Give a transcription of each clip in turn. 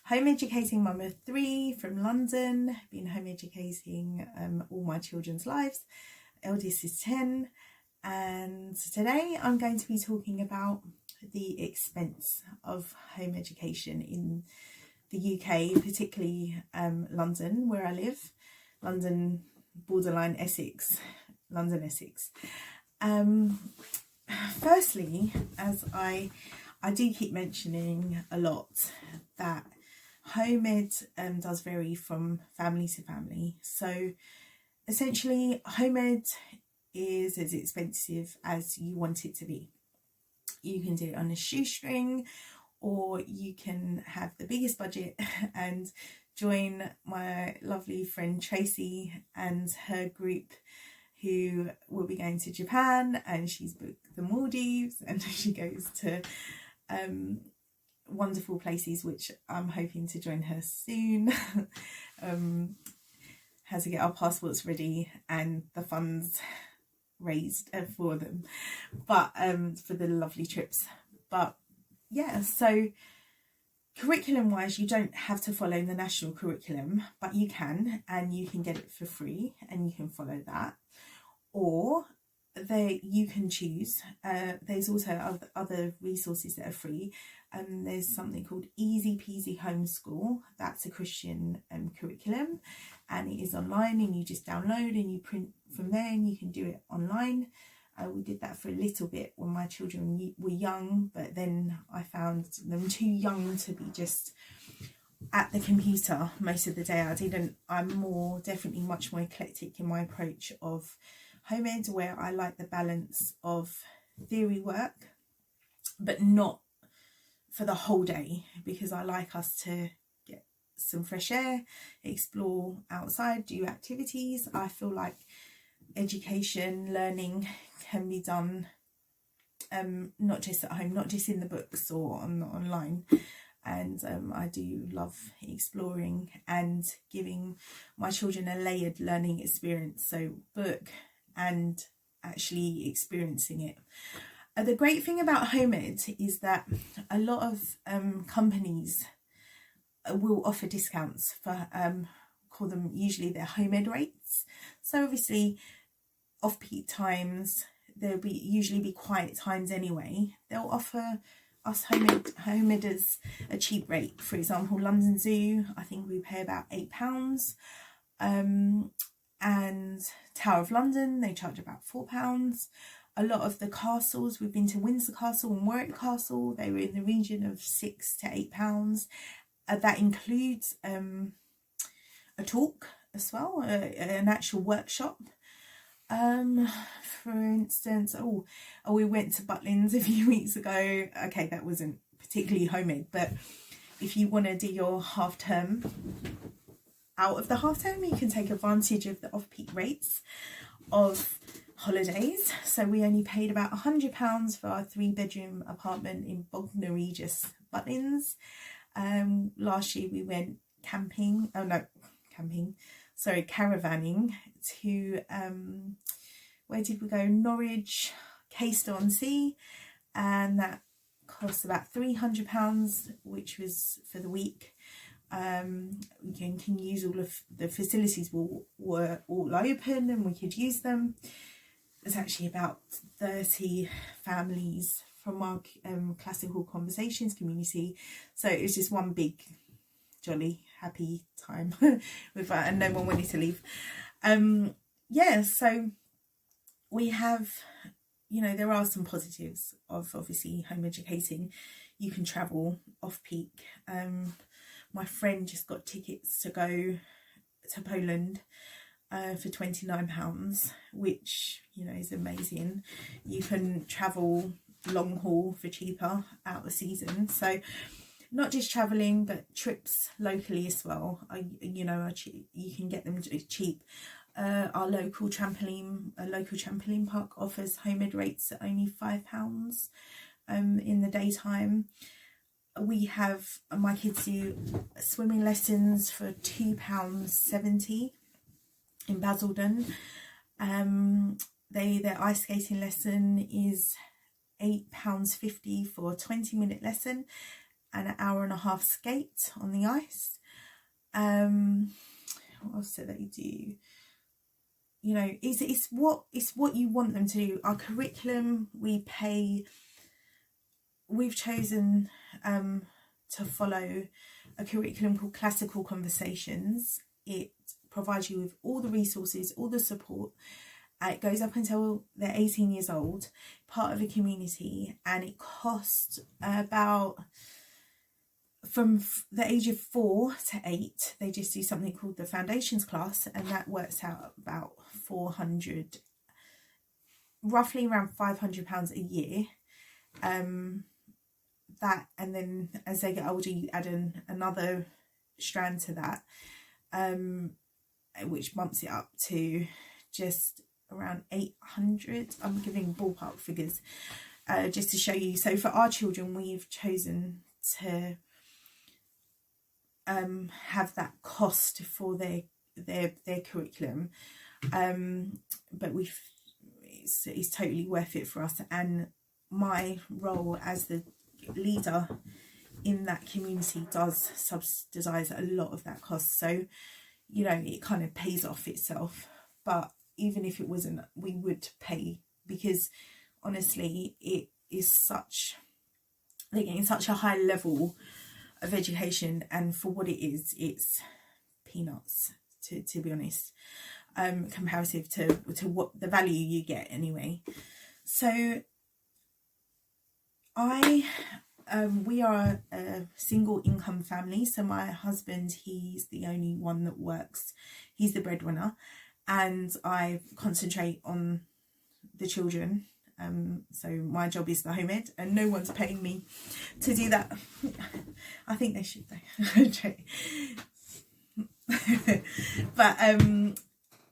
home educating mum of 3 from London. Been home educating all my children's lives. Eldest is 10, and today I'm going to be talking about the expense of home education in the UK, particularly London, where I live. London, borderline Essex, London, Essex. Firstly, as I do keep mentioning a lot, that home ed does vary from family to family. So essentially, home ed is as expensive as you want it to be. You can do it on a shoestring, or you can have the biggest budget and join my lovely friend Tracey and her group, who will be going to Japan, and she's booked the Maldives, and she goes to wonderful places, which I'm hoping to join her soon. Has to get our passports ready and the funds raised for them, but for the lovely trips. But yeah, so curriculum wise, you don't have to follow the national curriculum, but you can, and you can get it for free and you can follow that, or you can choose. There's also other resources that are free. There's something called Easy Peasy Homeschool. That's a Christian curriculum, and it is online, and you just download and you print from there, and you can do it online. We did that for a little bit when my children were young, but then I found them too young to be just at the computer most of the day. I'm definitely much more eclectic in my approach of home ed, where I like the balance of theory work, but not for the whole day, because I like us to get some fresh air, explore outside, do activities. I feel like education, learning can be done not just at home, not just in the books or online. And I do love exploring and giving my children a layered learning experience, so book and actually experiencing it. The great thing about home ed is that a lot of companies will offer discounts for call them usually their home ed rates. So obviously off-peak times, there'll usually be quiet times anyway. They'll offer us home eders a cheap rate. For example, London Zoo, I think we pay about £8. And Tower of London, they charge about £4. A lot of the castles, we've been to Windsor Castle and Warwick Castle, they were in the region of £6 to £8. That includes a talk as well, an actual workshop. For instance, we went to Butlins a few weeks ago. Okay, that wasn't particularly home ed, but if you want to do your half term, out of the half term, you can take advantage of the off-peak rates of holidays. So we only paid about £100 for our 3-bedroom apartment in Bognor Regis, Butlins. Last year we went caravanning to where did we go? Norwich, Caister-on-Sea, and that cost about £300, which was for the week. We can use all of the facilities were all open, and we could use them. There's actually about 30 families from our classical conversations community, so it was just one big jolly happy time with that, and no one wanted to leave. So we have, there are some positives of obviously home educating. You can travel off peak. My friend just got tickets to go to Poland for £29, which is amazing. You can travel long haul for cheaper out of season. So not just travelling, but trips locally as well. You can get them cheap. Our local trampoline park offers home ed rates at only £5 in the daytime. We have my kids do swimming lessons for £2.70 in Basildon. Their ice skating lesson is £8.50 for a 20-minute lesson, an hour and a half skate on the ice. What else do they do? You know, it's what you want them to do. Our curriculum, we've chosen to follow a curriculum called Classical Conversations. It provides you with all the resources, all the support. It goes up until they're 18 years old, part of a community, and it costs about, from the age of 4 to 8, they just do something called the foundations class, and that works out about 400, roughly around £500 a year. That, and then as they get older, you add another strand to that, which bumps it up to just around 800. I'm giving ballpark figures just to show you. So for our children, we've chosen to have that cost for their curriculum, but it's totally worth it for us. And my role as the leader in that community does subsidize a lot of that cost, so you know, it kind of pays off itself. But even if it wasn't, we would pay, because honestly it is they're getting such a high level of education, and for what it is, it's peanuts, to be honest, comparative to what the value you get anyway. So we are a single income family. So my husband, he's the only one that works. He's the breadwinner, and I concentrate on the children. So my job is the home ed, and no one's paying me to do that. I think they should though. But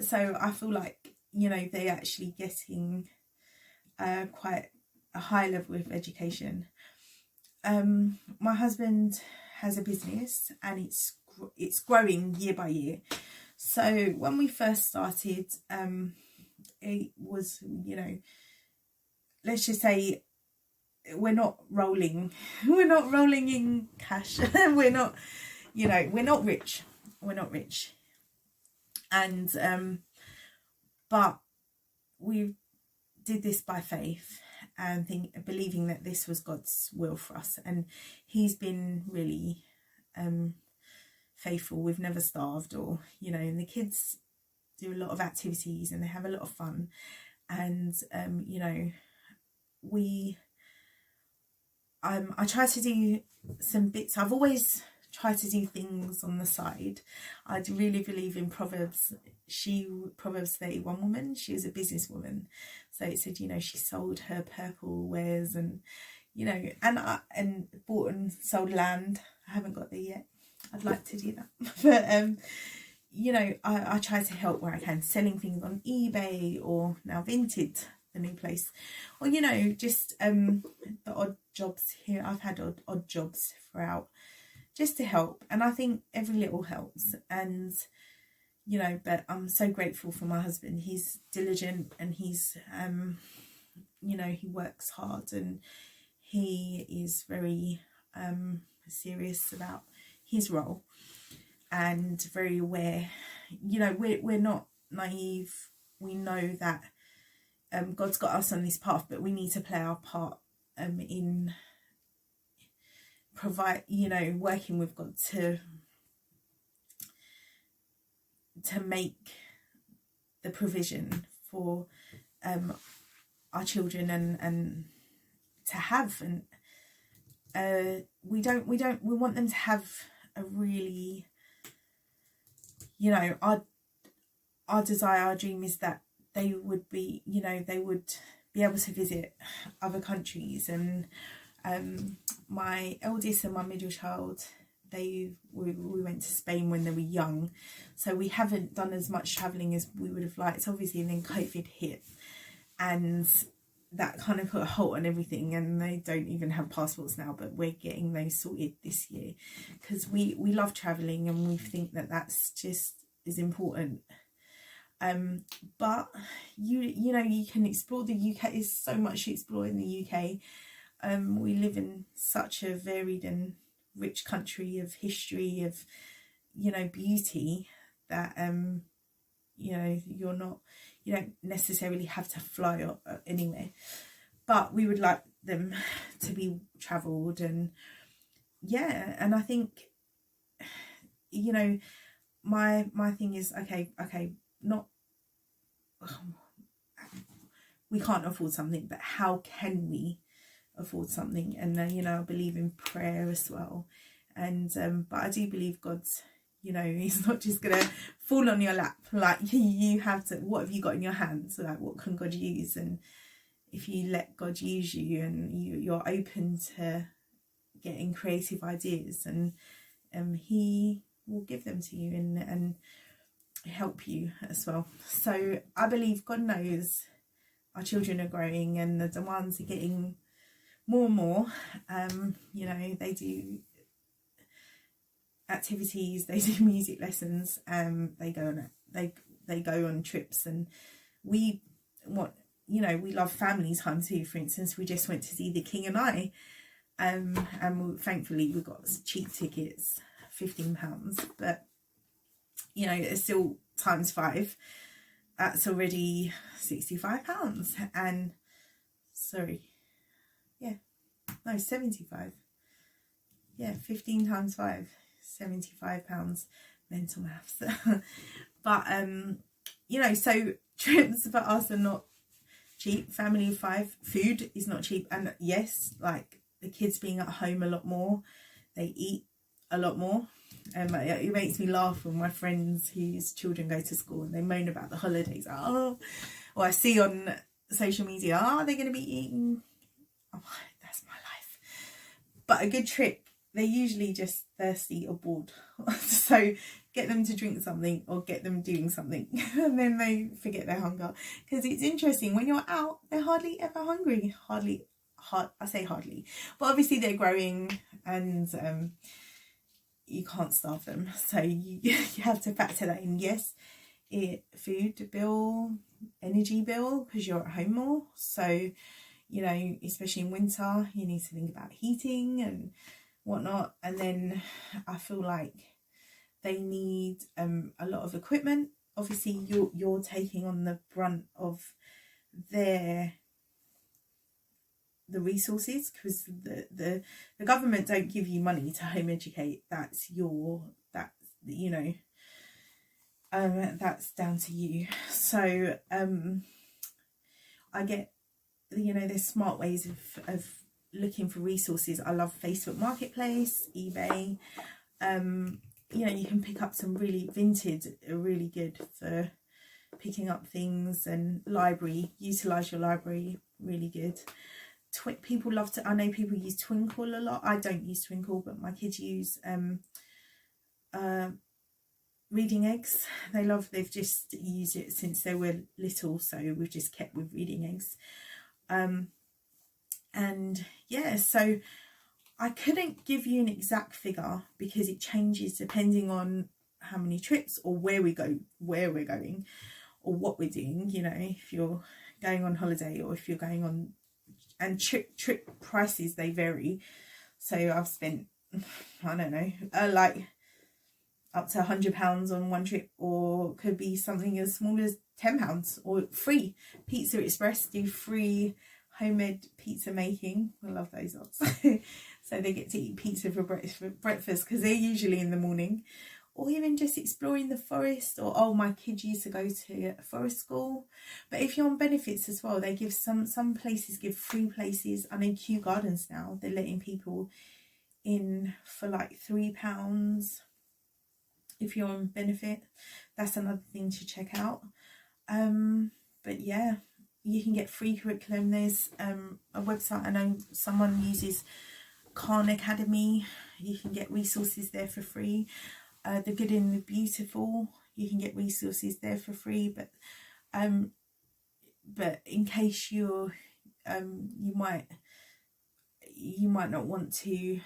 so I feel like, you know, they're actually getting quite a high level of education. My husband has a business, and it's growing year by year. So when we first started, it was, you know, let's just say we're not rolling in cash. we're not rich. And but we did this by faith, and believing that this was God's will for us. And he's been really faithful. We've never starved, or, you know, and the kids do a lot of activities and they have a lot of fun. And you know, I try to do some bits. I've always tried to do things on the side. I really believe in Proverbs 31 woman. She was a businesswoman, so it said, you know, she sold her purple wares, and, you know, and bought and sold land. I haven't got there yet. I'd like to do that. But you know, I try to help where I can, selling things on eBay, or now Vinted, the new place, or, you know, just the odd jobs here. I've had odd jobs throughout, just to help, and I think every little helps. And, you know, but I'm so grateful for my husband. He's diligent, and he's you know, he works hard, and he is very serious about his role, and very aware. You know, we're not naive. We know that God's got us on this path, but we need to play our part in working with God to make the provision for our children, and to have, and we want them to have a really, you know, our desire, our dream is that they would be, you know, they would be able to visit other countries. And my eldest and my middle child, we went to Spain when they were young, so we haven't done as much travelling as we would have liked, obviously. And then COVID hit, and that kind of put a halt on everything, and they don't even have passports now, but we're getting those sorted this year, because we love travelling, and we think that that's just is important. But you know, you can explore the UK. There's so much to explore in the UK. We live in such a varied and rich country of history, of, you know, beauty, that you know, you don't necessarily have to fly anywhere, but we would like them to be travelled. And yeah, and I think, you know, my thing is, okay, not we can't afford something, but how can we afford something? And you know, I believe in prayer as well, and but I do believe God's, you know, he's not just gonna fall on your lap. Like, you have to, what have you got in your hands? Like, what can God use? And if you let God use you, and you're open to getting creative ideas, and he will give them to you, and help you as well. So I believe God knows our children are growing, and the demands are getting more and more. You know, they do activities, they do music lessons, they go on trips, and we want, you know, we love family time too. For instance, we just went to see The King and I, and thankfully we got cheap tickets, £15, but you know, it's still times 5. That's already £65, and sorry, yeah, no, 75. Yeah, 15 times 5, £75. Mental maths. But you know, so trips for us are not cheap. Family of 5, food is not cheap, and yes, like, the kids being at home a lot more, they eat a lot more. It makes me laugh when my friends whose children go to school and they moan about the holidays. Oh, or I see on social media, they're going to be eating. Oh, that's my life. But a good trip, they're usually just thirsty or bored. So get them to drink something, or get them doing something, and then they forget their hunger. Because it's interesting, when you're out, they're hardly ever hungry. I say hardly, but obviously they're growing, and you can't starve them, so you have to factor that in. Yes, food bill, energy bill, because you're at home more, so, you know, especially in winter, you need to think about heating and whatnot. And then I feel like they need a lot of equipment. Obviously you're taking on the brunt of the resources, because the government don't give you money to home educate. That's you know, that's down to you. So I get, you know, there's smart ways of looking for resources. I love Facebook Marketplace, eBay. You know, you can pick up some really vintage, really good for picking up things. And library, utilize your library, really good. People love to, I know people use Twinkle a lot. I don't use Twinkle, but my kids use Reading Eggs. They've just used it since they were little, so we've just kept with Reading Eggs. And yeah, so I couldn't give you an exact figure, because it changes depending on how many trips, or where we're going, or what we're doing. You know, if you're going on holiday, or if you're going on, and trip prices, they vary. So I've spent, I don't know, like up to £100 on one trip, or could be something as small as £10, or free. Pizza Express do free homemade pizza making. I love those odds. So they get to eat pizza for breakfast, because they're usually in the morning. Or even just exploring the forest, or, oh, my kids used to go to a forest school. But if you're on benefits as well, they give some places give free places. I know Kew Gardens now, they're letting people in for like £3 if you're on benefit. That's another thing to check out. But yeah, you can get free curriculum. There's a website, I know someone uses, Khan Academy. You can get resources there for free. The Good and the Beautiful, you can get resources there for free. But in case you're you might not want to, you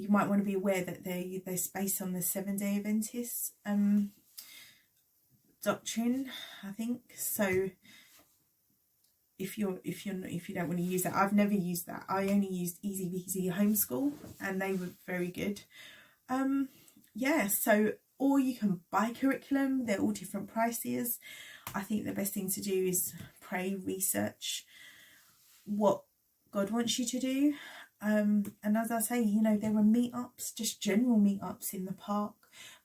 might want to be aware that they're based on the Seventh-day Adventist doctrine, I think. So if you don't want to use that. I've never used that. I only used Easy Peasy Homeschool, and they were very good. Yeah, so, or you can buy curriculum. They're all different prices. I think the best thing to do is pray, research what God wants you to do. And as I say, you know, there are meetups, just general meetups in the park.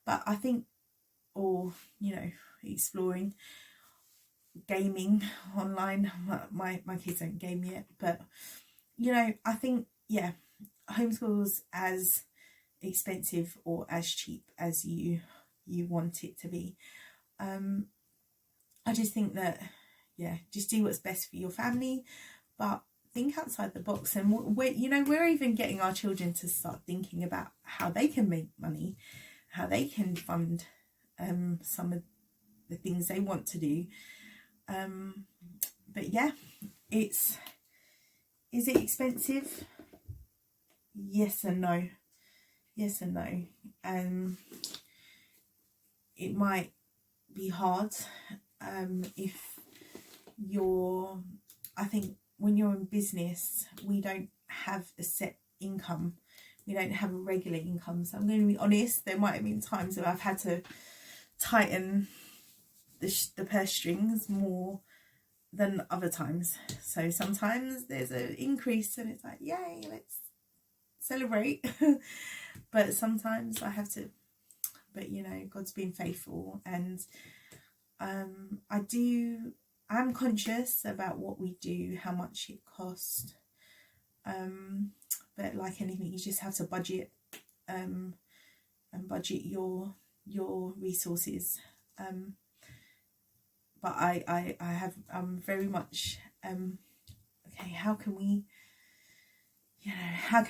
But I think, or, you know, exploring gaming online. My kids don't game yet, but, you know, I think, yeah, homeschool's as expensive or as cheap as you want it to be. I just think that, yeah, just do what's best for your family, but think outside the box. And we're even getting our children to start thinking about how they can make money, how they can fund some of the things they want to do. But yeah, is it expensive? Yes and no. Yes and no. It might be hard if I think when you're in business, we don't have a set income. We don't have a regular income. So I'm going to be honest, there might have been times where I've had to tighten the purse strings more than other times. So sometimes there's an increase and it's like, yay, let's celebrate. But sometimes I have to, but you know, God's been faithful, and I'm conscious about what we do, how much it costs, but like anything, you just have to budget, and budget your resources. But I'm very much okay, how can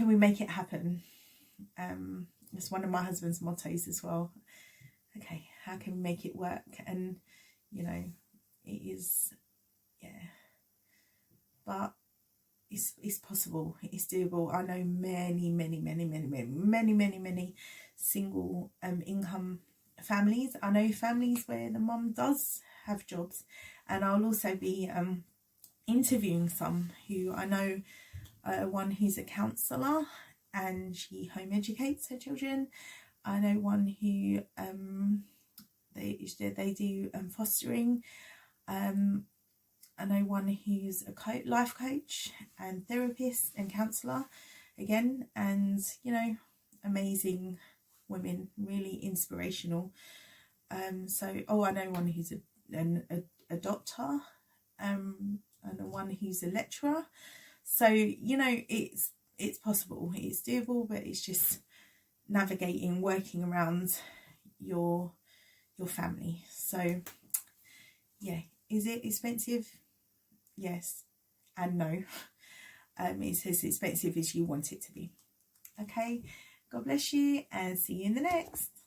we make it happen? It's one of my husband's mottos as well. Okay, how can we make it work? And you know, it is, yeah, but it's possible, it's doable. I know many single income families. I know families where the mum does have jobs, and I'll also be interviewing some who I know, one who's a counsellor and she home educates her children. I know one who they do fostering. I know one who's a life coach and therapist and counsellor again, and you know, amazing women, really inspirational. So I know one who's a doctor, and one who's a lecturer. So you know, it's possible, it's doable, but it's just navigating, working around your family. So yeah, is it expensive? Yes and no. It's as expensive as you want it to be. Okay, God bless you, and see you in the next.